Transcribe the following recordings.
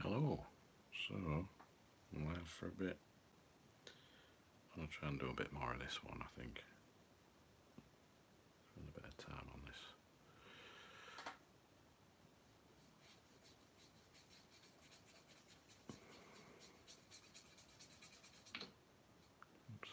Hello. So, I'm live for a bit. I'm going to try and do a bit more of this one, I think. Spend a bit of time on this. Oops.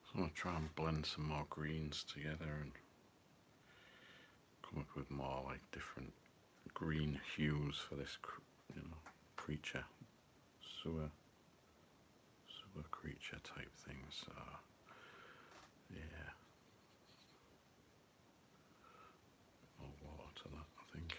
So I'm going to try and blend some more greens together and come up with more like different green hues for this, creature, sewer creature type thing. So yeah, more water to that, I think.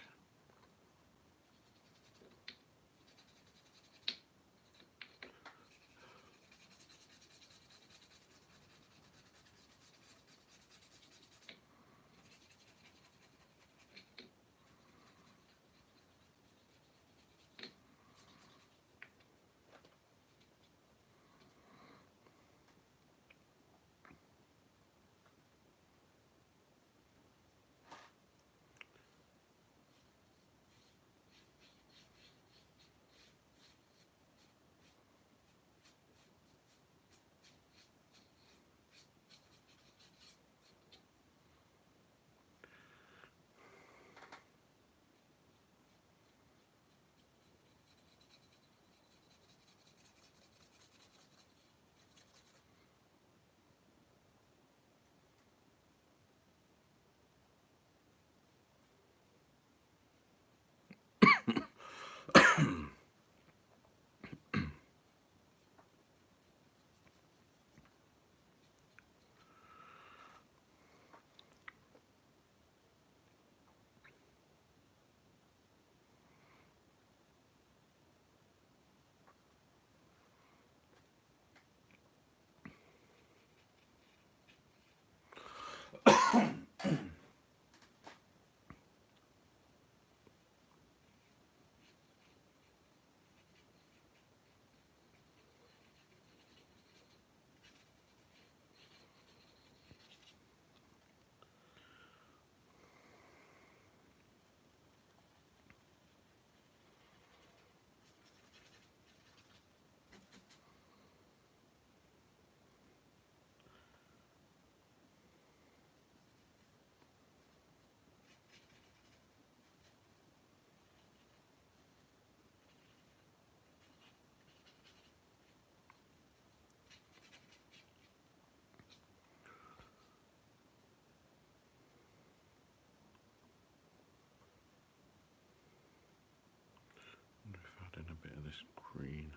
Wonder if adding a bit of this green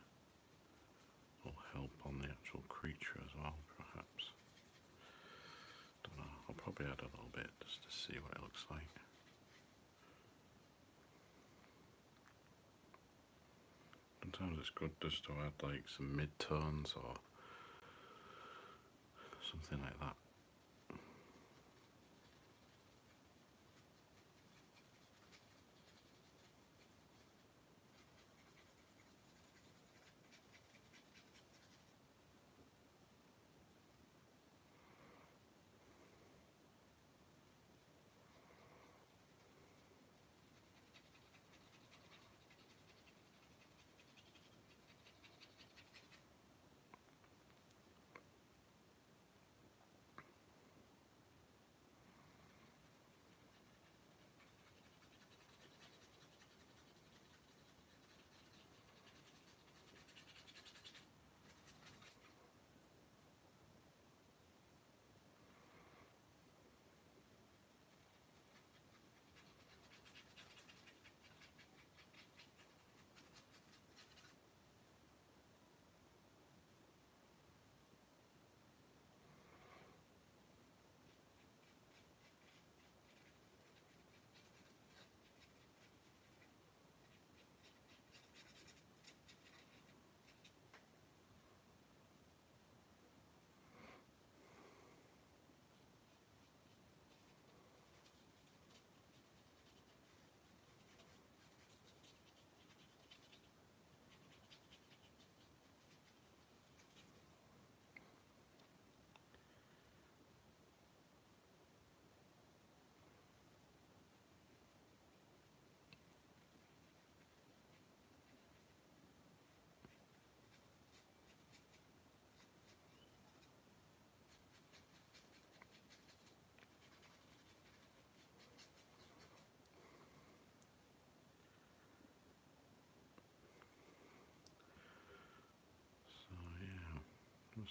will help on the actual creature as well, perhaps. Don't know. I'll probably add a little bit just to see what it looks like. Sometimes it's good just to add like some mid-tones or something like that.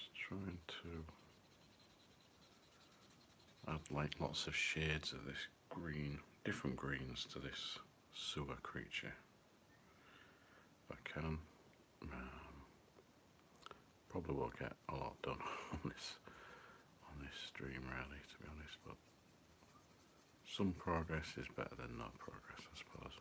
Just trying to add like lots of shades of this green, different greens to this sewer creature if I can. Probably will get a lot done on this stream really, to be honest, but some progress is better than no progress, I suppose.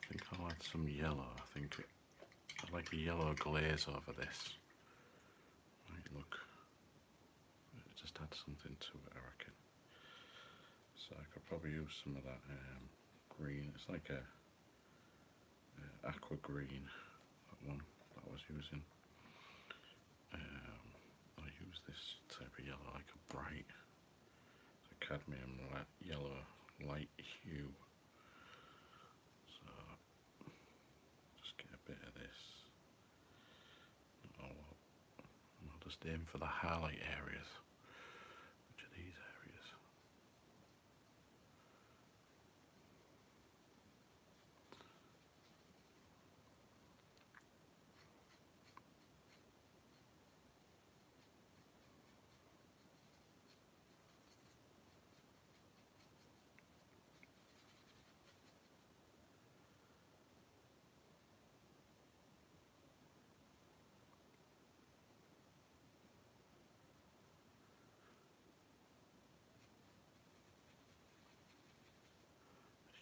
I think I'll add some yellow. I like a yellow glaze over this. Might look, just add something to it, I reckon. So I could probably use some of that green. It's like a aqua green, that one that I was using. I use this type of yellow, like a bright, it's a cadmium yellow light hue. So just get a bit of this. I'll just aim for the highlight areas, which are these areas.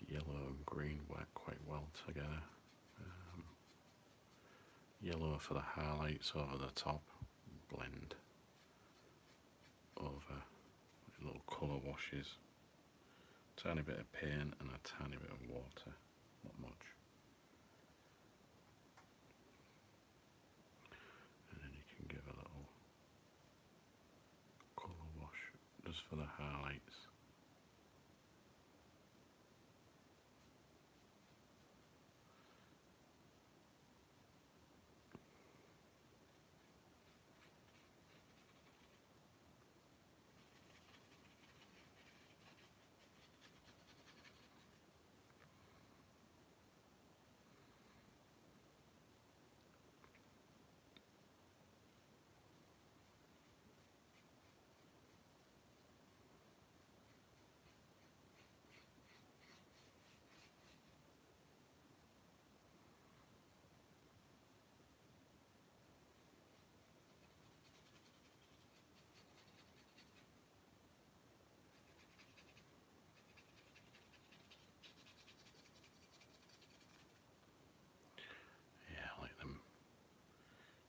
Yellow and green work quite well together. Yellow for the highlights over the top, blend over little colour washes, tiny bit of paint and a tiny bit of water, not much. And then you can give a little colour wash just for the highlights.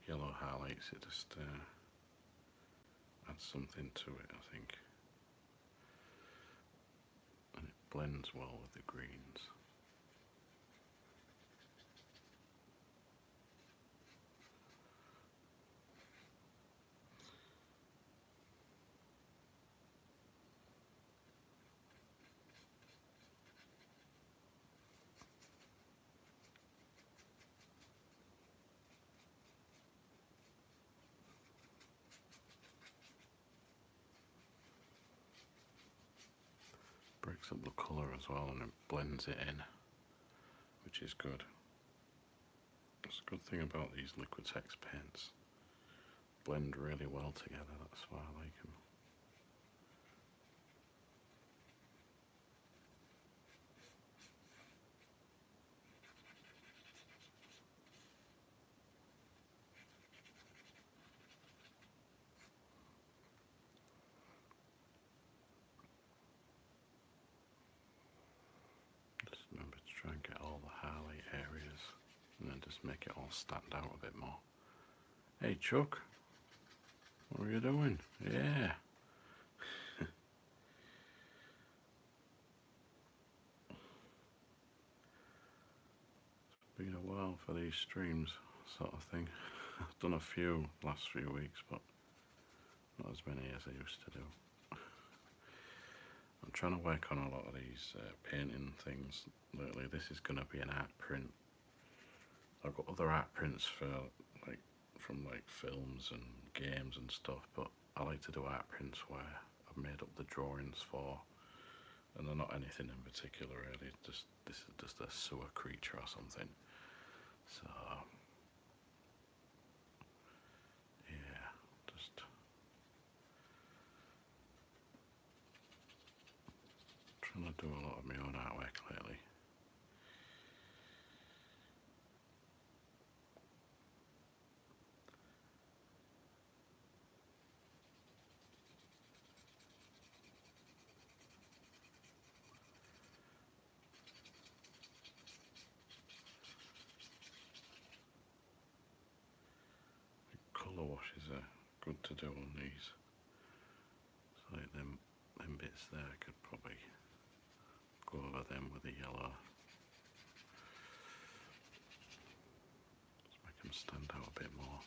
Yellow highlights it, just adds something to it, I think, and it blends well with the greens. Breaks up the colour as well and it blends it in, which is good. That's a good thing about these Liquitex paints. Blend really well together, that's why I like them. Just remember to try and get all the highlight areas and then just make it all stand out a bit more. Hey Chuck, what are you doing? Yeah. It's been a while for these streams, sort of thing. I've done a few last few weeks, but not as many as I used to do. I'm trying to work on a lot of these painting things lately. This is going to be an art print. I've got other art prints for like from like films and games and stuff, but I like to do art prints where I've made up the drawings for, and they're not anything in particular really. Just this is just a sewer creature or something. So yeah, just trying to do a lot of my own artwork lately. Colour washes are good to do on these. So like them bits there, I could probably go over them with a yellow. Just make them stand out a bit more.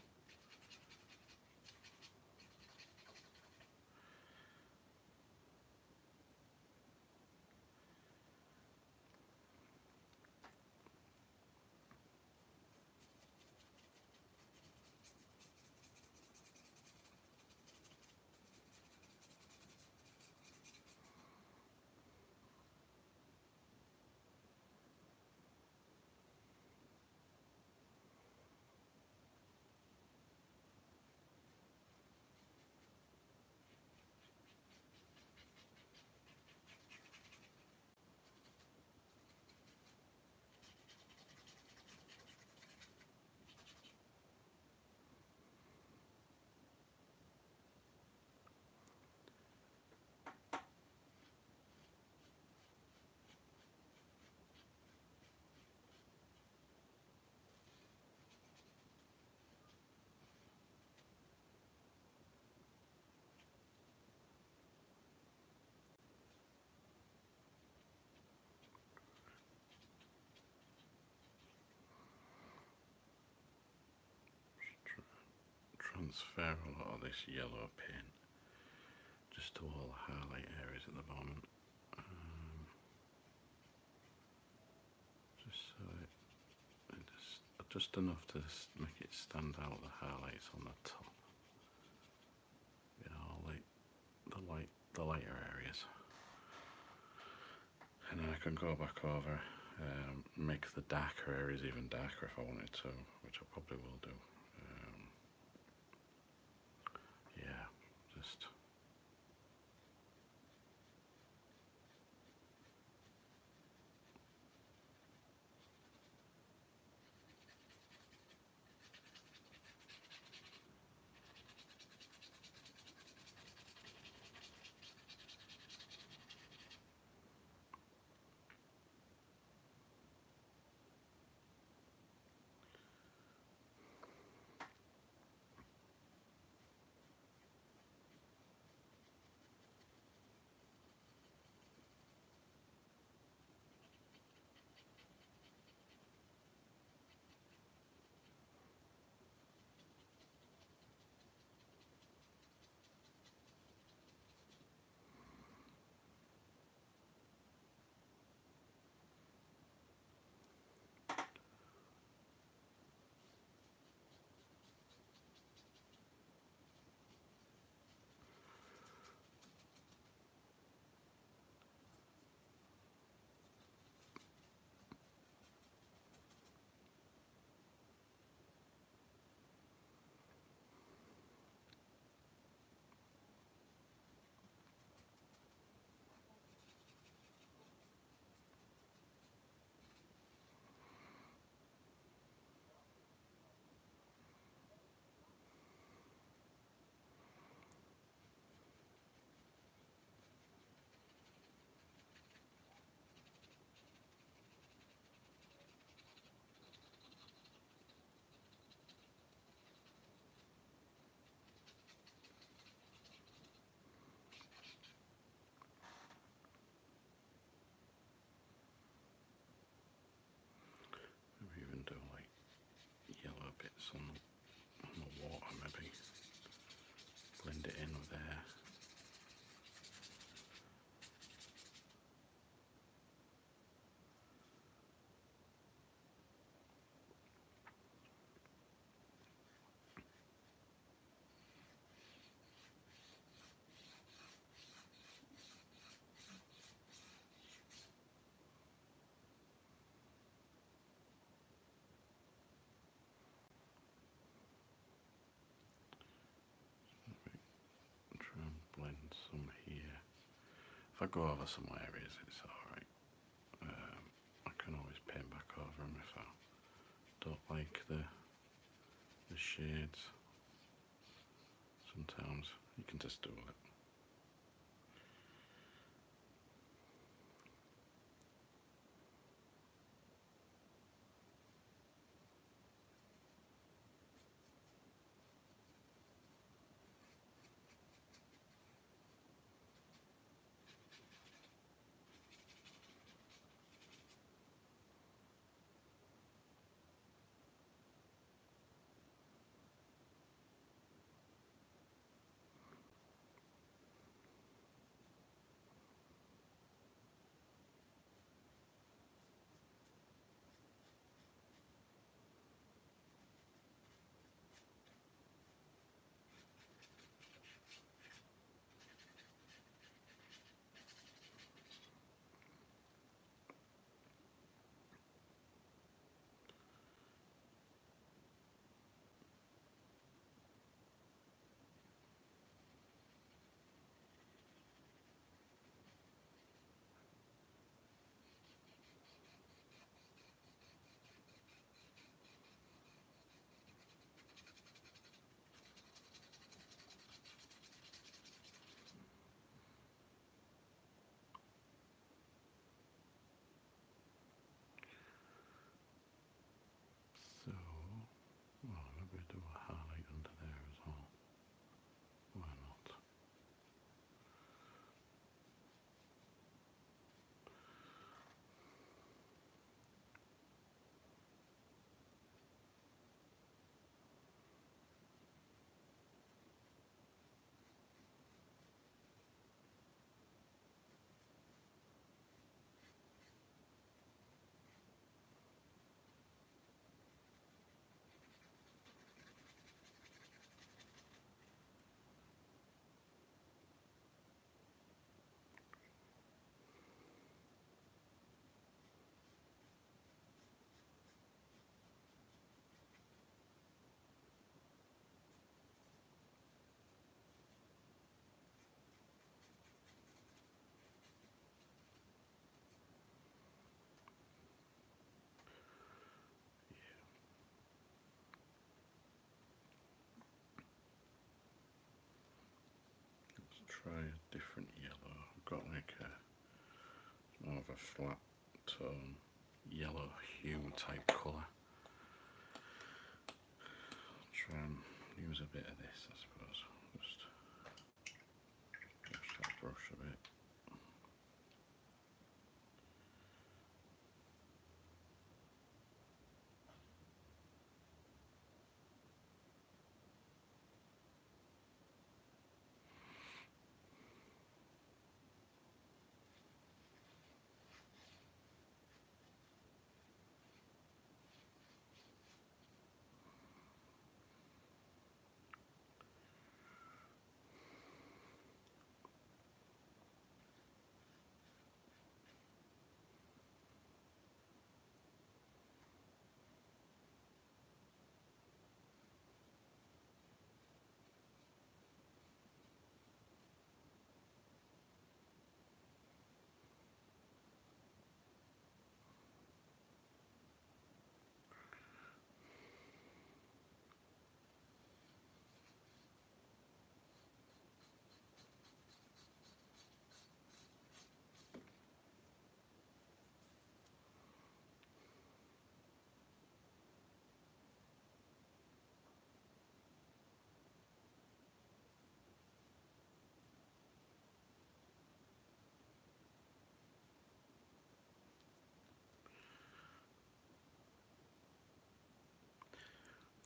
Transfer a lot of this yellow paint just to all the highlight areas at the moment. Just so just enough to make it stand out, the highlights on the top. You know, like the lighter areas. And then I can go back over, make the darker areas even darker if I wanted to, which I probably will do. Yeah, just maybe even do like yellow bits on blend some here. If I go over some areas, it's alright. I can always paint back over them if I don't like the shades. Sometimes you can just do it. So, well, maybe do a highlight under there as well. Why not? Let's try a different yellow. I've got like a more of a flat tone yellow hue type colour. Try and use a bit of this, I suppose. Just push that brush a bit.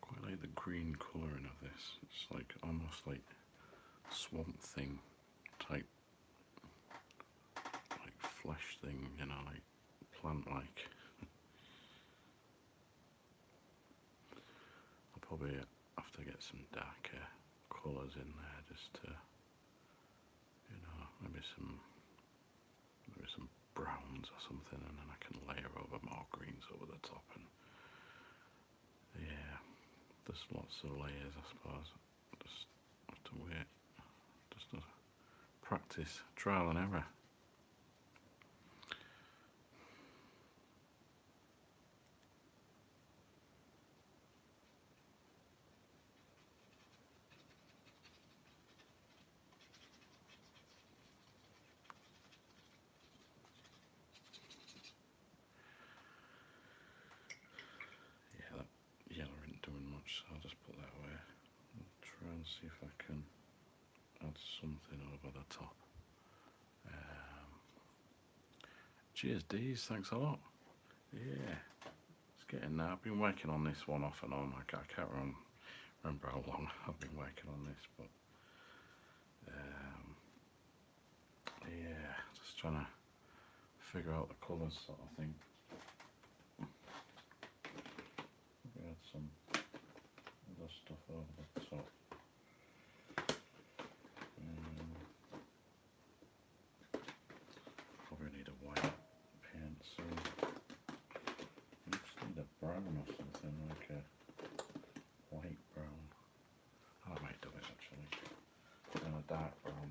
Quite like the green colouring of this. It's like almost like Swamp Thing type, like flesh thing, you know, like plant like. I'll probably have to get some darker colours in there just to, you know, maybe some browns or something, and then I can layer over more greens over the top. And yeah, there's lots of layers, I suppose. Just have to wait just a practice, trial and error. Yeah, that yellow isn't doing much, so I'll just put that away. I'll try and see if I can add something over the top. Cheers, Dees, thanks a lot. Yeah, it's getting there. I've been working on this one off and on. I can't remember how long I've been working on this, but yeah, just trying to figure out the colours sort of thing. We had some other stuff over the top. Probably need a white paint soon. I just need a brown or something, like a light brown. I might do it actually. And a dark brown.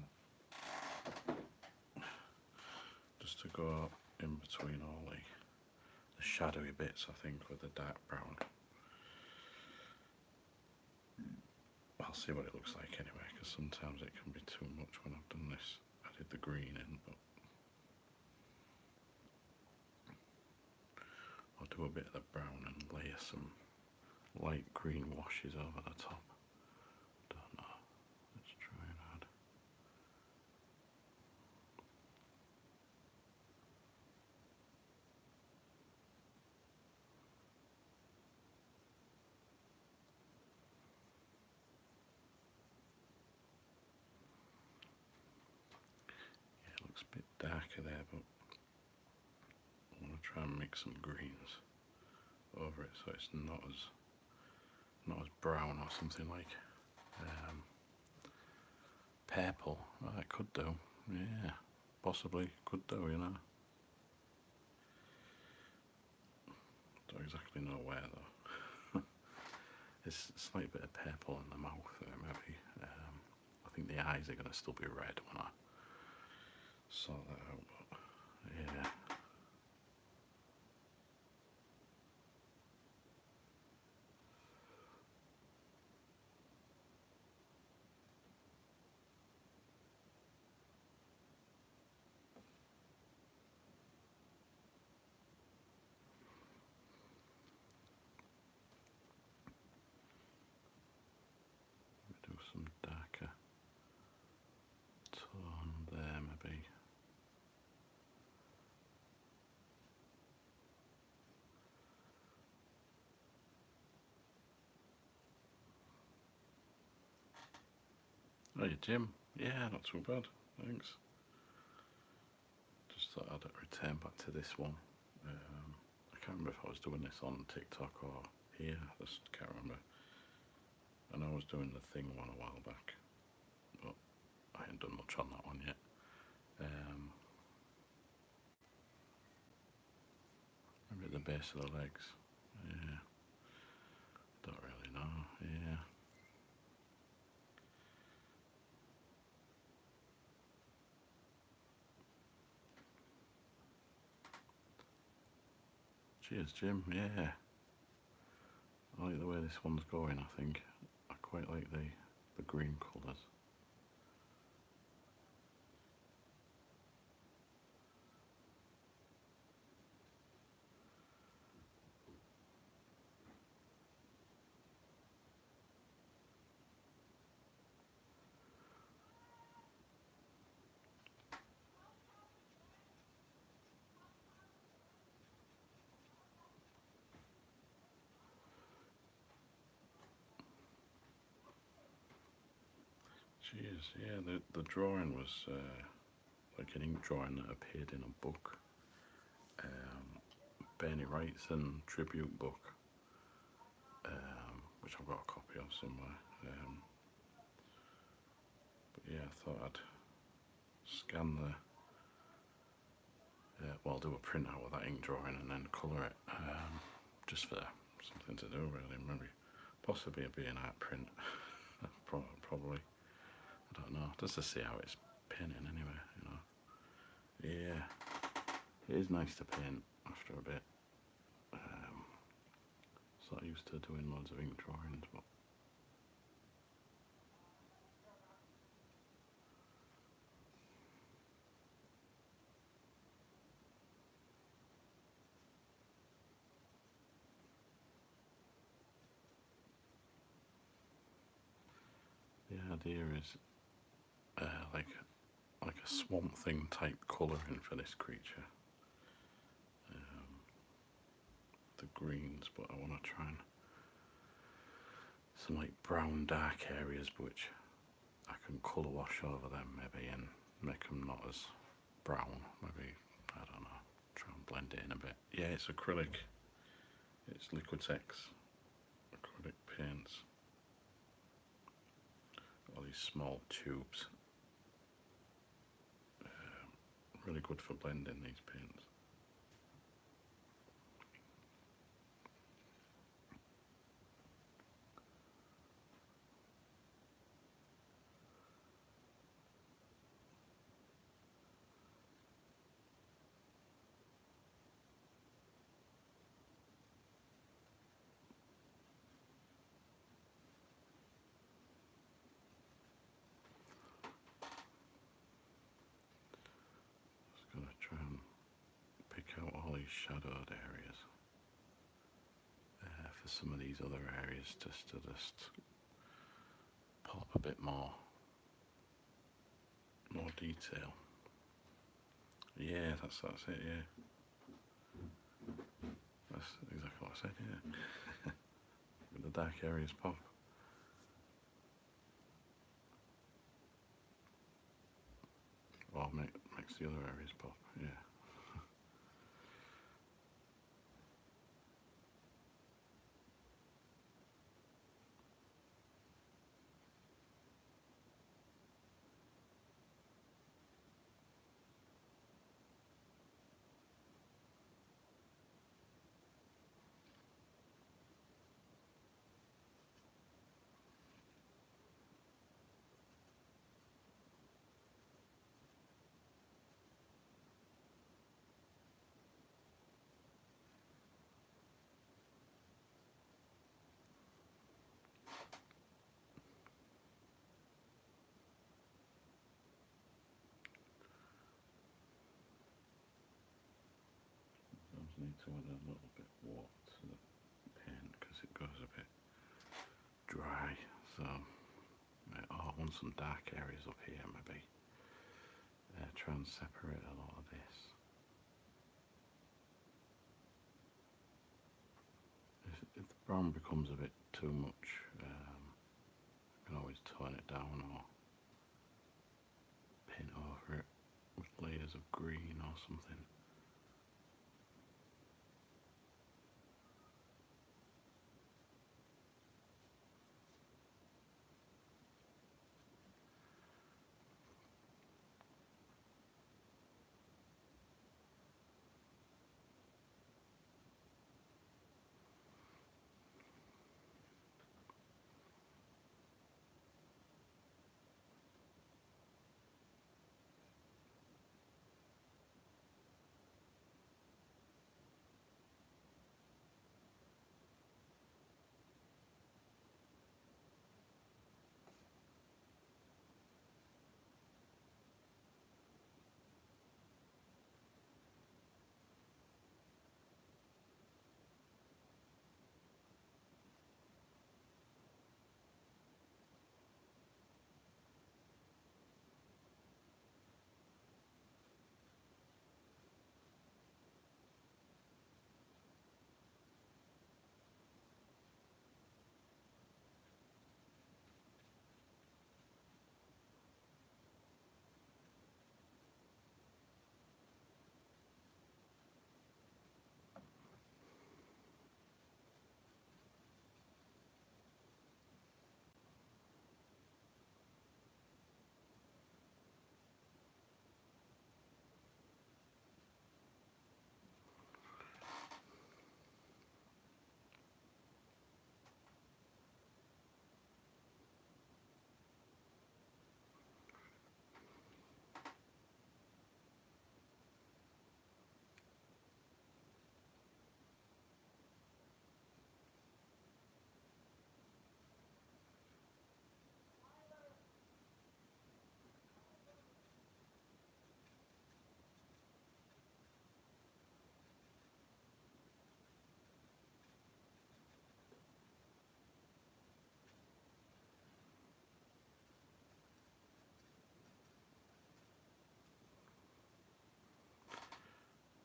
Just to go in between all the shadowy bits, I think, with the dark brown. I'll see what it looks like anyway, because sometimes it can be too much when I've done this. I did the green in, but I'll do a bit of the brown and layer some light green washes over the top. Don't know. Let's try and add. Yeah, it looks a bit darker there, but I'm going to try and mix some greens over it so it's not as brown or something like purple. Well, it could do, yeah, possibly could do, you know. Don't exactly know where though. It's a slight bit of purple in the mouth there, maybe. I think the eyes are going to still be red when I sort that out, but yeah. Do some darker tone there, maybe. Oh, you Jim? Yeah, not too bad, thanks. Just thought I'd return back to this one. I can't remember if I was doing this on TikTok or here, I just can't remember. I know I was doing the thing one a while back, but I haven't done much on that one yet. Maybe at the base of the legs. Yeah. Don't really know. Yeah. Cheers, Jim. Yeah. I like the way this one's going, I think. I quite like the green colours. Cheers, yeah, the drawing was like an ink drawing that appeared in a book. Bernie Wrightson tribute book, which I've got a copy of somewhere. But yeah, I thought I'd scan well, do a printout of that ink drawing and then colour it, just for something to do really, maybe possibly it'd be an art print, probably, I don't know, just to see how it's painting anyway, you know. Yeah, it is nice to paint after a bit. So I used to doing loads of ink drawings, but the idea is like a swamp thing type colouring for this creature. The greens, but I want to try and some like brown dark areas which I can colour wash over them maybe and make them not as brown. Maybe, I don't know, try and blend it in a bit. Yeah, it's acrylic. It's Liquitex acrylic paints. All these small tubes. Really good for blending these paints. Just gonna try and pick out all these shadowed areas for some of these other areas just to pop a bit more detail. Yeah, that's it, yeah. That's exactly what I said, yeah. With the dark areas pop. Or makes the other areas pop, yeah. Sometimes need to add a little bit of water to the paint because it goes a bit dry. So, I want some dark areas up here maybe. Try and separate a lot of this. If the brown becomes a bit too much, I can always tone it down or paint over it with layers of green or something.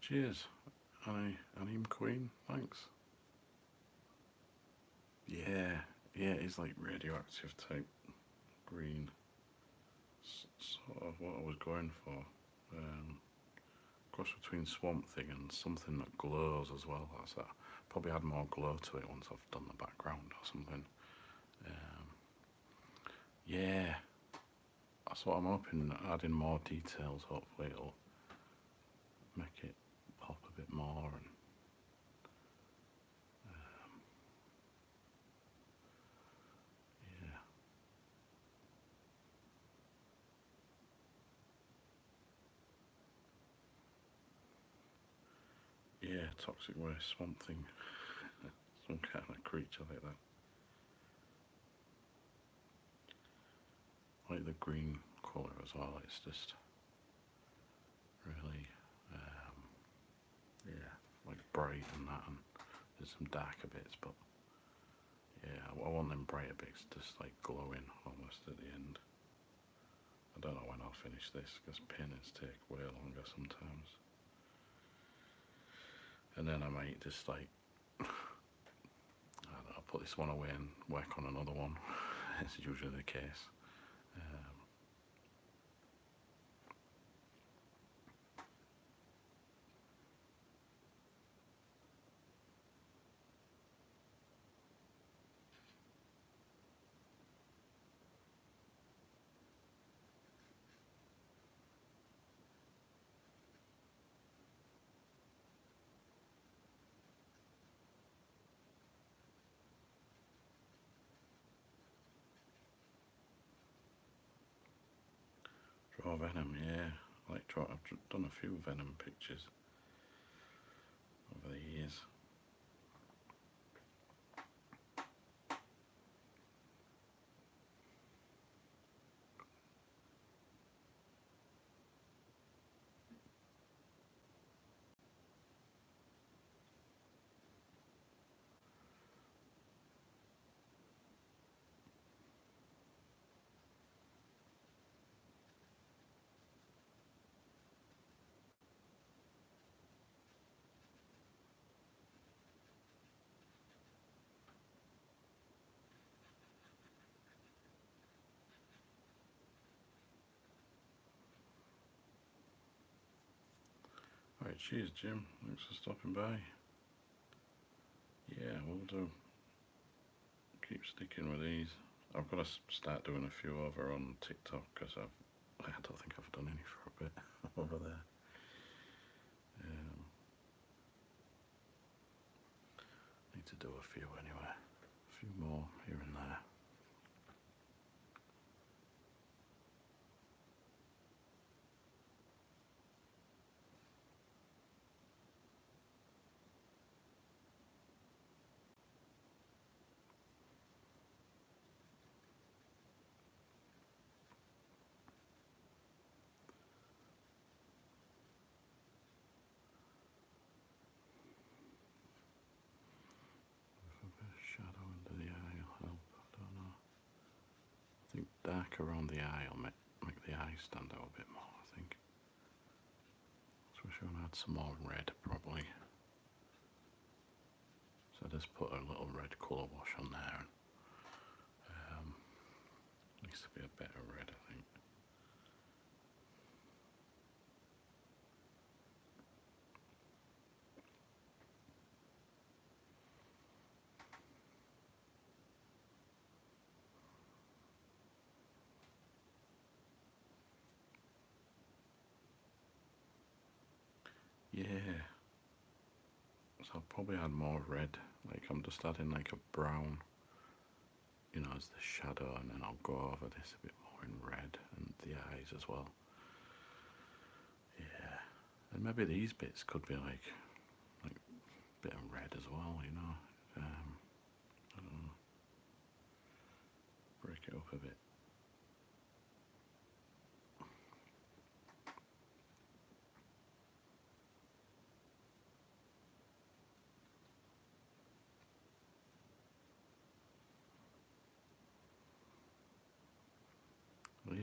Cheers. Anime Queen, thanks. Yeah, yeah, it's like radioactive type green. Sort of what I was going for. Cross between Swamp Thing and something that glows as well. That's that. Probably add more glow to it once I've done the background or something. Yeah, that's what I'm hoping. Adding more details, hopefully it'll make it pop a bit more. And yeah, toxic waste, Swamp Thing, some kind of creature like that. Like the green colour as well. It's just really, yeah, like bright and that, and there's some darker bits, but yeah, I want them brighter bits just like glowing almost at the end. I don't know when I'll finish this because paintings take way longer sometimes. And then I might just like, I don't know, put this one away and work on another one. It's usually the case. Draw Venom, yeah. I've done a few Venom pictures over the years. Right, cheers Jim, thanks for stopping by. Yeah, we'll do. Keep sticking with these. I've got to start doing a few over on TikTok because I don't think I've done any for a bit over there. Need to do a few anyway. A few more here and there. A bit of shadow under the eye will help. I don't know. I think dark around the eye will make the eye stand out a bit more, I think. Especially when I add some more red, probably. So I just put a little red colour wash on there. Needs to be a better red, I think. Yeah. So I'll probably add more red. Like I'm just adding like a brown, you know, as the shadow, and then I'll go over this a bit more in red and the eyes as well. Yeah. And maybe these bits could be like a bit of red as well, you know. I don't know. Break it up a bit. Yeah.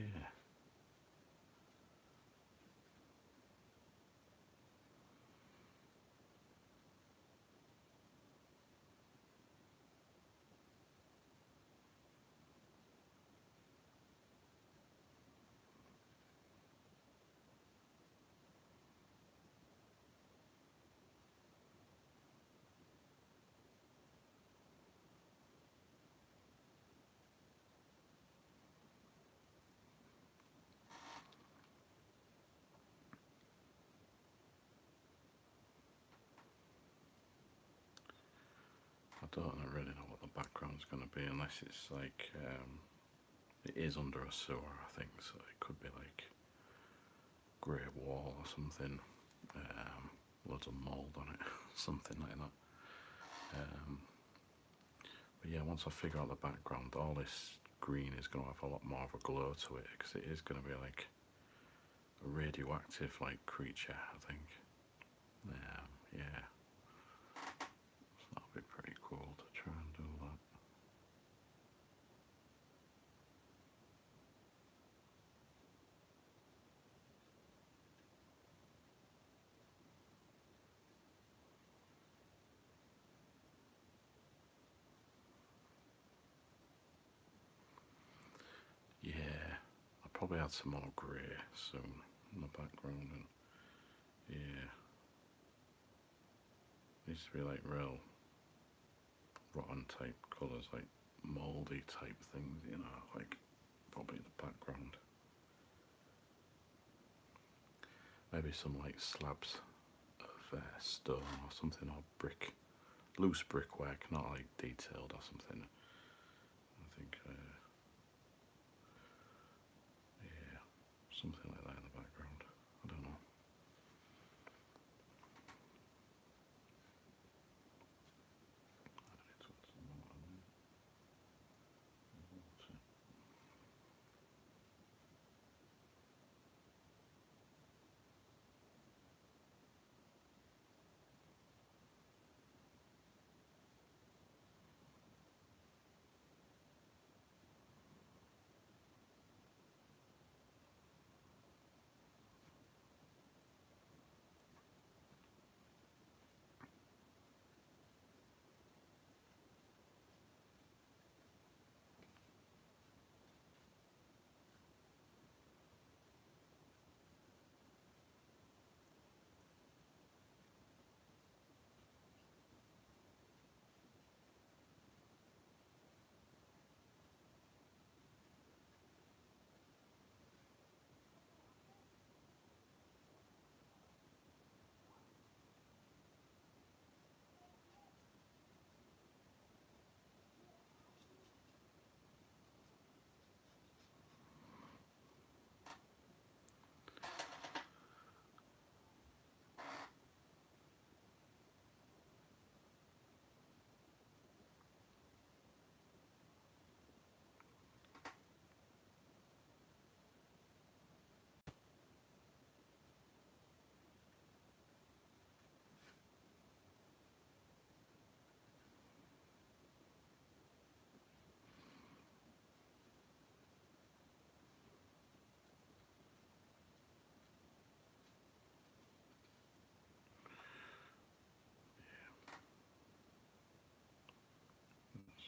don't really know what the background's going to be unless it's like, it is under a sewer, I think, so it could be like grey wall or something, loads of mould on it, something like that. But yeah, once I figure out the background, all this green is going to have a lot more of a glow to it, because it is going to be like a radioactive like creature, I think. Yeah, so that'll be pretty cool to try and do that. Yeah, I'll probably add some more grey soon in the background, and yeah, needs to be like real rotten type colours, like mouldy type things, you know, like probably in the background. Maybe some like slabs of stone or something, or brick, loose brickwork, not like detailed or something. I think, yeah, something like that in the background. I don't know.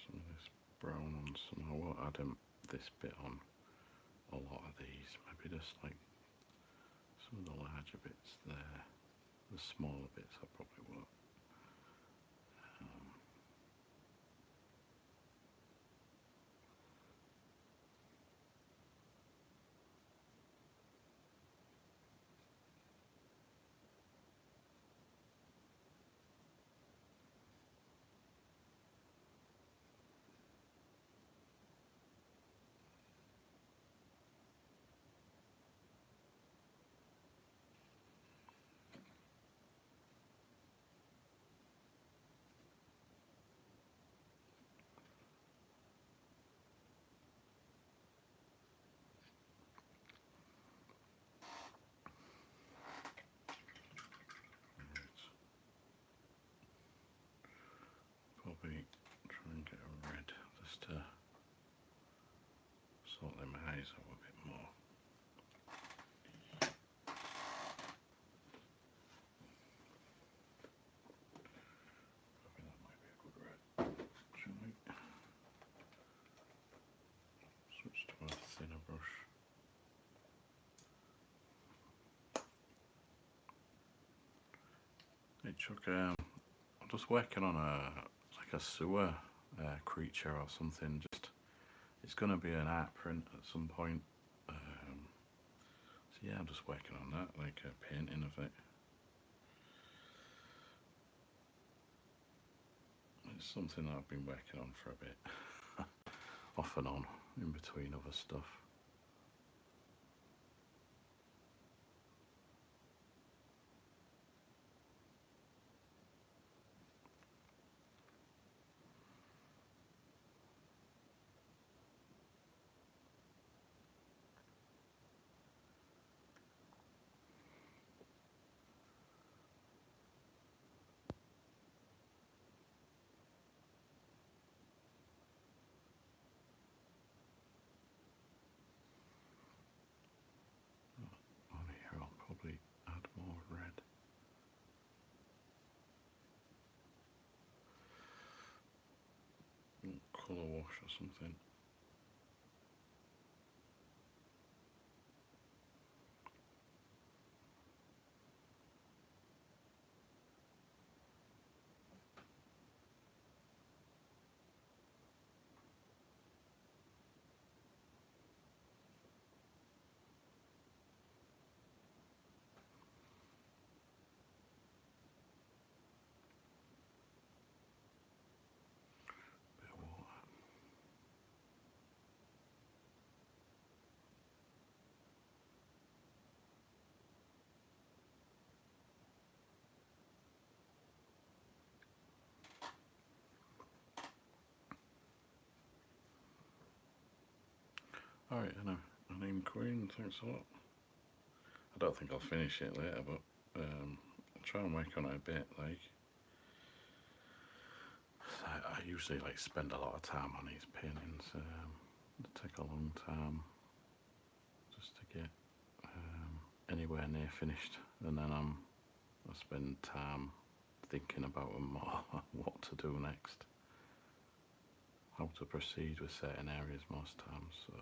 Some of this brown on some. I won't add this bit on a lot of these. Maybe just like some of the larger bits there. The smaller bits I probably won't. Probably try and get a red just to sort them eyes out a bit more. Probably that might be a good red. Shall we switch to a thinner brush? Hey Chuck, I'm just working on like a sewer creature or something. Just it's going to be an art print at some point. So yeah, I'm just working on that, like a painting of it. it's something that I've been working on for a bit, off and on, in between other stuff. On here I'll probably add more red. Colour wash or something. Bit of water. Alright, I named Queen, thanks a lot. I don't think I'll finish it later, but I'll try and work on it a bit, like. I usually like spend a lot of time on these paintings. It take a long time just to get anywhere near finished, and then I spend time thinking about them more, what to do next, how to proceed with certain areas most times. So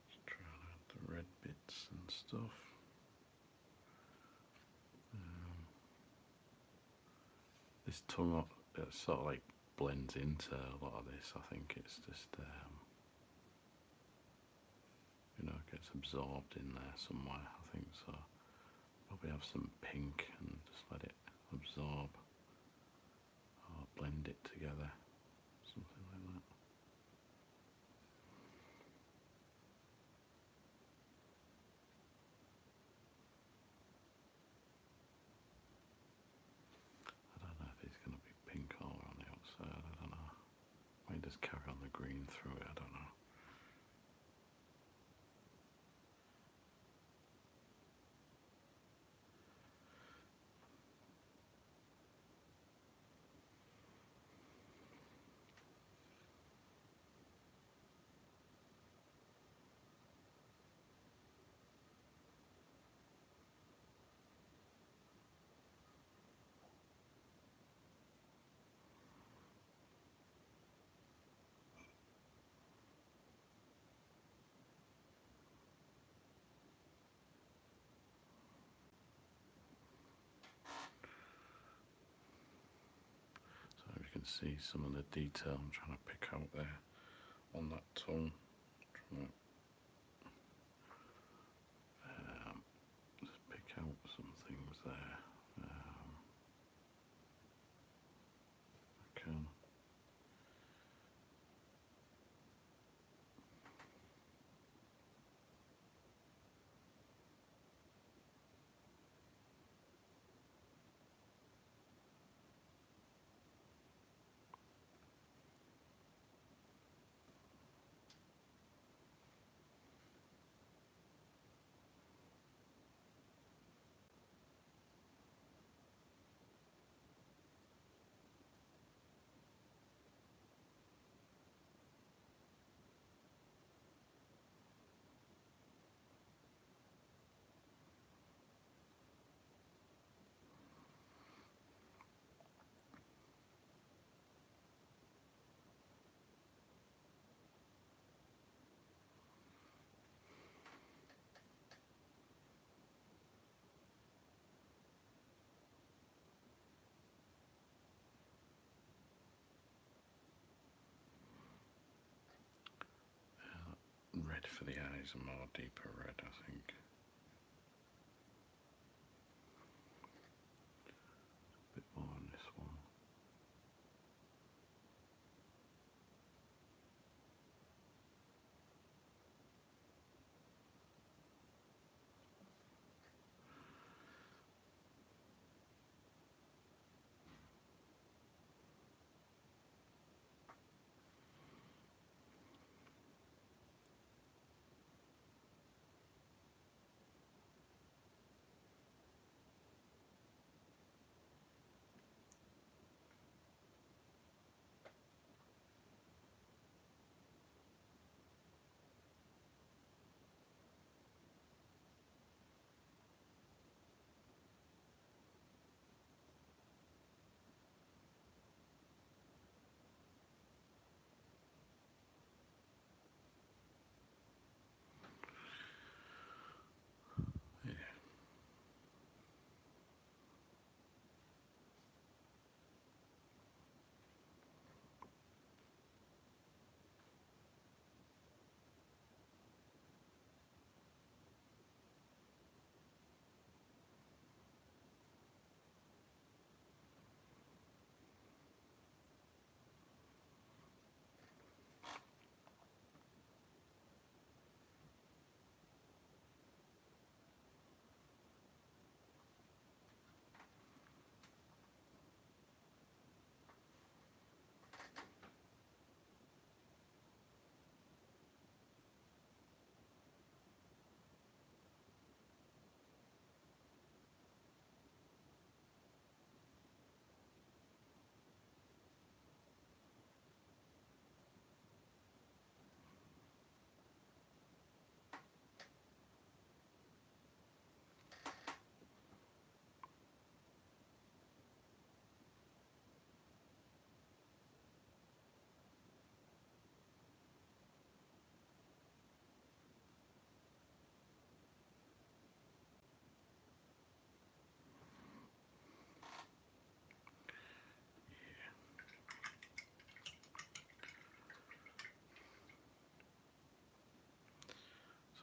just trying out the red bits and stuff. This tongue it sort of like blends into a lot of this. I think it's just gets absorbed in there somewhere. I think so. Probably have some pink and just let it absorb or blend it together, something like that. I don't know if it's going to be pink all around the outside. I don't know. Might just carry on the green through it. I don't know. So you can see some of the detail I'm trying to pick out there on that tongue. Just pick out some things there. I can. for the eyes a more deeper red, I think. A bit more on this one.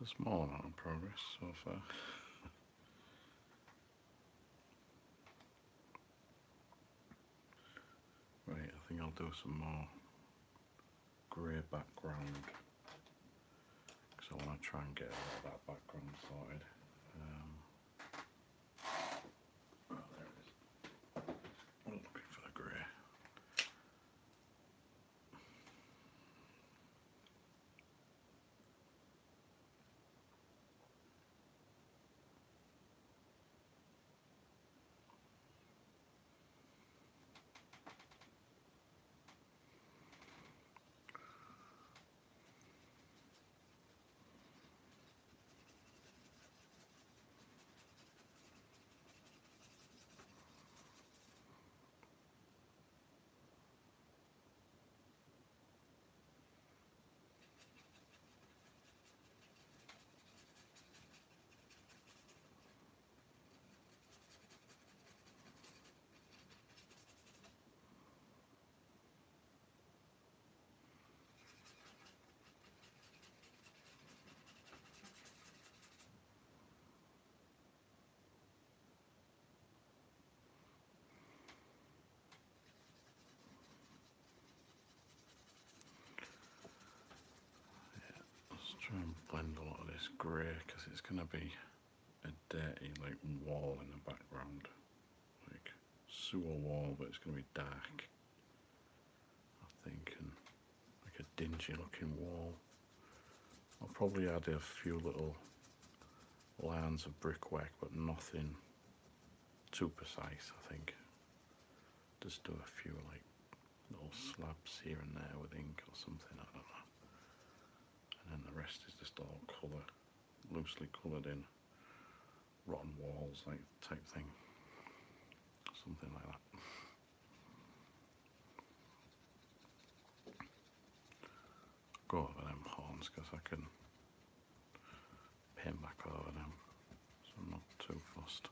It's a small amount of progress so far. Right, I think I'll do some more grey background because I want to try and get all that background sorted. Oh, there it is. I'm looking for the grey. Let's try and blend a lot of this grey because it's going to be a dirty like wall in the background, like sewer wall, but it's going to be dark, I think, and like a dingy looking wall. I'll probably add a few little lines of brickwork, but nothing too precise, I think. Just do a few like little slabs here and there with ink or something, I don't know. And then the rest is just all colour, loosely coloured in, rotten walls like type thing. Something like that. Go over them horns because I can paint back over them, so I'm not too fussed.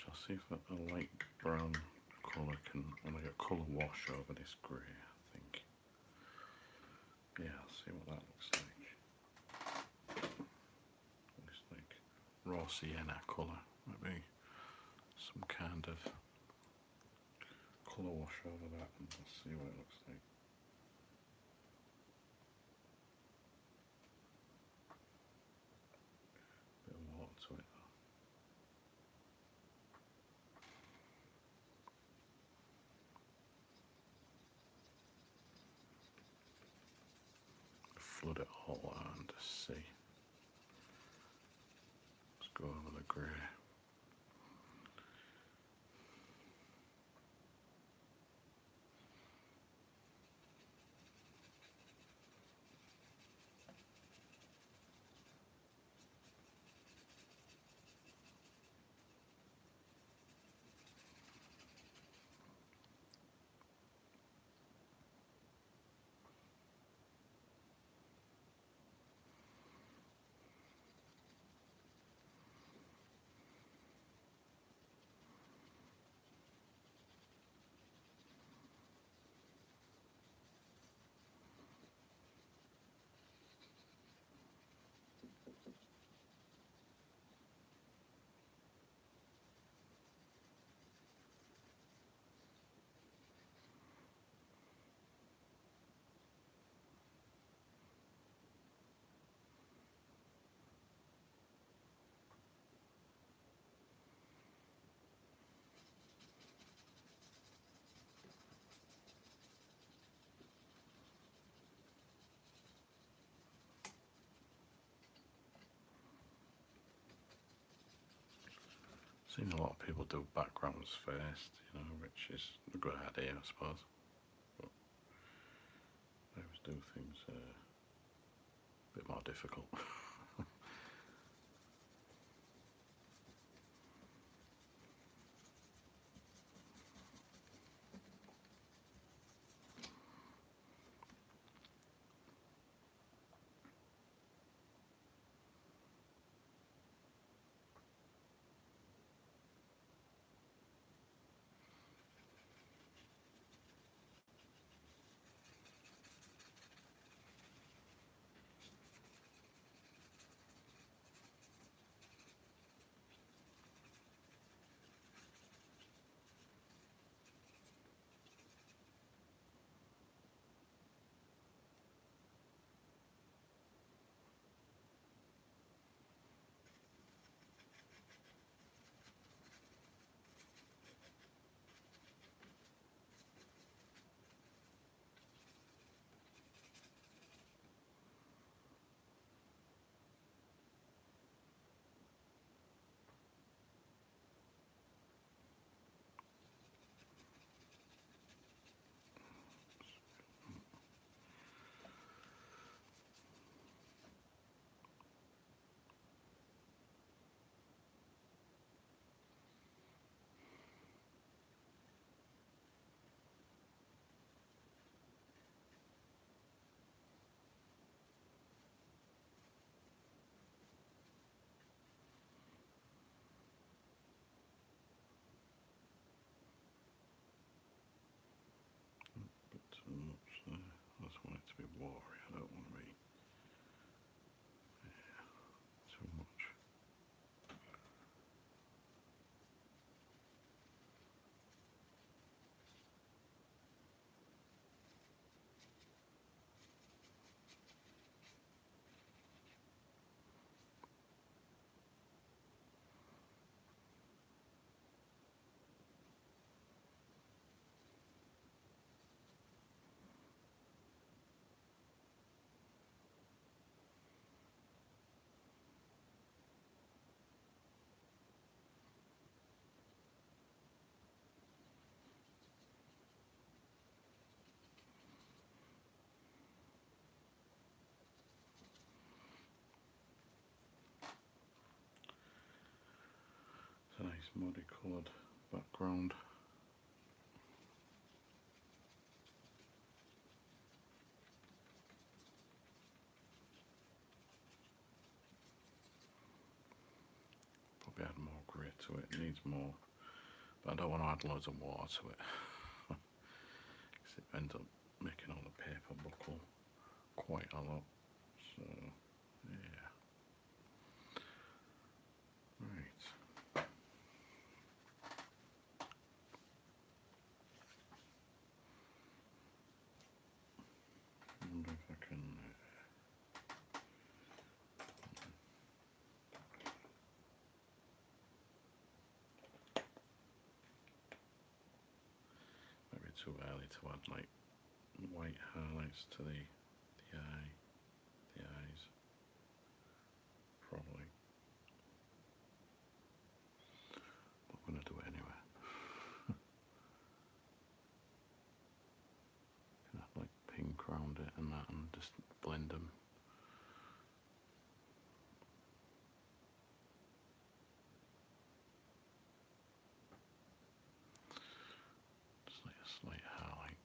much. I'll see if a light brown colour can, like a colour wash over this grey, I think. Yeah, I'll see what that looks like. Looks like raw sienna colour, maybe some kind of colour wash over that, and we'll see what it looks like. Bit of water to it though. Flood it all out and see. Let's go over the grey. Seen a lot of people do backgrounds first, you know, which is a good idea, I suppose. But I always do things a bit more difficult. Too much there. I just want it to be watery. I don't want to be too much. It's a nice muddy coloured background. Probably add more grey to it. It needs more But I don't want to add loads of water to it, because it ends up making all the paper buckle quite a lot. So, yeah. Right. I wonder if I can... maybe too early to add like white highlights to the eyes, probably. But I'm gonna do it anyway. Can add like pink around it and that, and just blend them. Just like a slight highlight.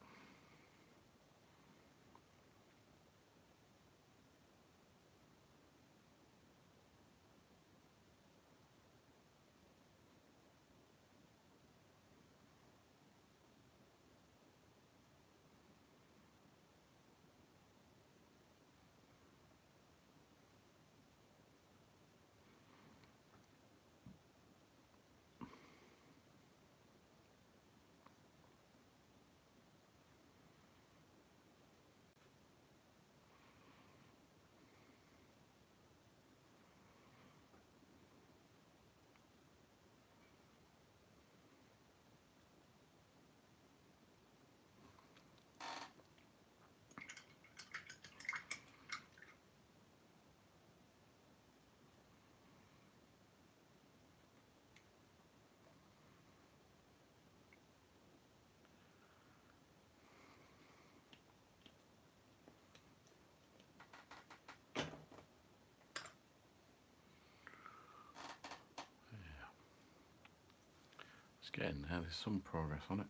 It's getting there, there's some progress on it.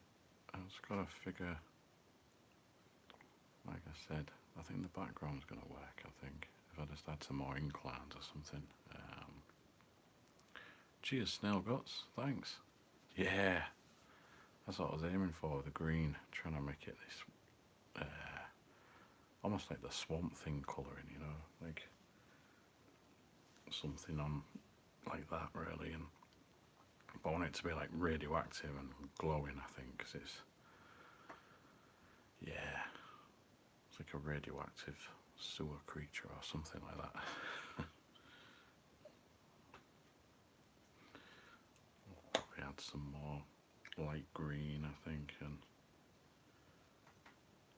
I've just got to figure, like I said, I think the background's going to work, I think. If I just add some more ink lines or something. Cheers, snail guts, thanks. Yeah, that's what I was aiming for, the green, trying to make it this, almost like the Swamp Thing colouring, you know, like something on like that really, and but I want it to be like radioactive and glowing, I think, because it's, yeah, it's like a radioactive sewer creature or something like that. I'll probably add some more light green, I think, and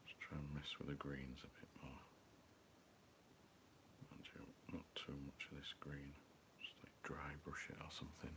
just try and mess with the greens a bit more. Not too much of this green, just like dry brush it or something.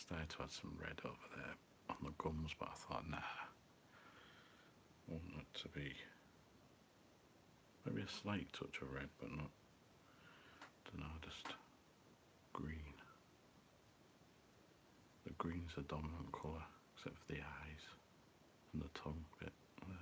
started to add some red over there on the gums, but I thought, nah, I want it to be maybe a slight touch of red, but not, don't know, just green. The green's the dominant colour, except for the eyes and the tongue bit there.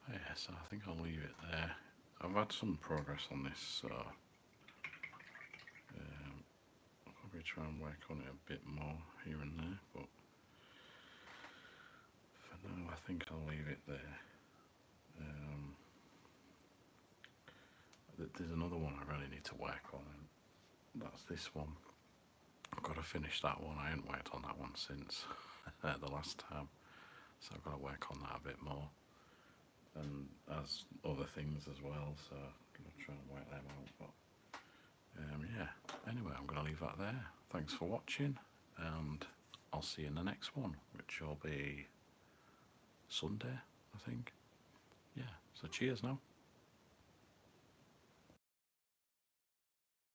Yeah, so I think I'll leave it there. I've had some progress on this, so I'll probably try and work on it a bit more here and there, but for now I think I'll leave it there. There's another one I really need to work on, and that's this one. I've got to finish that one. I haven't worked on that one since the last time, so I've got to work on that a bit more, and as other things as well, so I'm going to try and work them out. But yeah, anyway, I'm going to leave that there. Thanks for watching, and I'll see you in the next one, which will be Sunday, I think. Yeah, so cheers now.